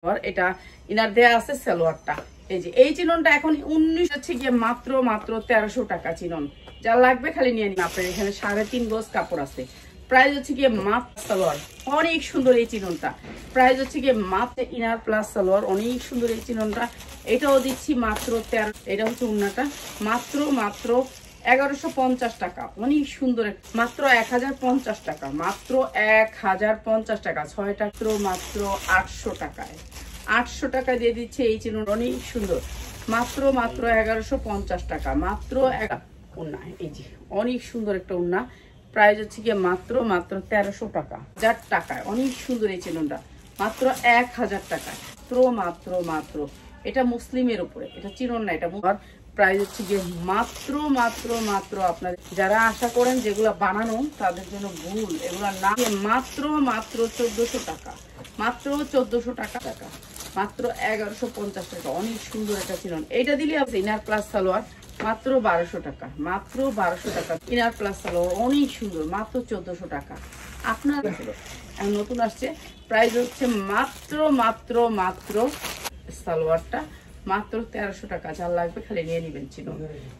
এটা ইনার দেয়া আছে সালোয়ারটা। এই যে এই চিননটা এখন 19 হচ্ছে গিয়ে মাত্র 1300 টাকা চিনন। যা লাগবে খালি নিয়ে নিন। আপনার এখানে 3.5 গজ কাপড় আছে। প্রাইস হচ্ছে গিয়ে মাত্র সালোয়ার, অনেক সুন্দর এই চিননটা। প্রাইস হচ্ছে গিয়ে মাত্র ইনার প্লাস সালোয়ার, অনেক সুন্দর এই চিননটা। এটাও দিচ্ছি মাত্র 13। এটা হচ্ছে উন্নাটা মাত্র 1150 টাকা, অনেক সুন্দর। মাত্র 1050 টাকা, মাত্র 1050 টাকা। 6 টাকা মাত্র 800 টাকায়। 800 টাকা দিয়ে দিচ্ছে এই চিনন, অনেক সুন্দর। মাত্র 1150 টাকা, মাত্র উন্না। এই যে অনেক সুন্দর একটা উন্না। প্রাইস হচ্ছে গিয়ে মাত্র 1300 টাকা। 1000 টাকায় অনেক সুন্দর এই চিননটা, মাত্র 1000 টাকায়। মাত্র এটা মুসলিমের উপরে, এটা চিনন না, এটা প্রাইস হচ্ছে গিয়ে মাত্র আপনার যারা আশা করেন যেগুলা বানানো তাদের জন্য ভুল, এগুলা না। মাত্র 1400 টাকা, মাত্র 1400 টাকা, মাত্র 1150 টাকা। অনেক সুন্দর একটা চিনন। এইটা দিলে আপনি ইনার প্লাস সালোয়ার মাত্র 1200 টাকা, মাত্র 1200 টাকা। ইনার প্লাস সালোয়ার অনেক সুন্দর, মাত্র 1400 টাকা। আপনার নতুন আসছে, প্রাইস হচ্ছে মাত্র সালোয়ারটা মাত্র 1300 টাকা। যার লাগবে খালি নিয়ে নিবেন ছিল।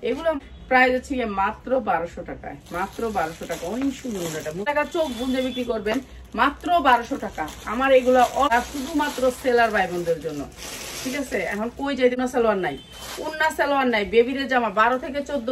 এগুলো প্রাইস হচ্ছে গিয়ে মাত্র 1200 টাকায়, মাত্র 1200 টাকা। অনেক সুন্দর টাকা চোখ বুঝে বিক্রি করবেন মাত্র 1200 টাকা। আমার এগুলো শুধুমাত্র সেলার ভাই বোনদের জন্য, ঠিক আছে। এখন কই যাই না সালোয়ার নাই, উন্না সালোয়ার নাই, বেবিদের জামা 12 থেকে 14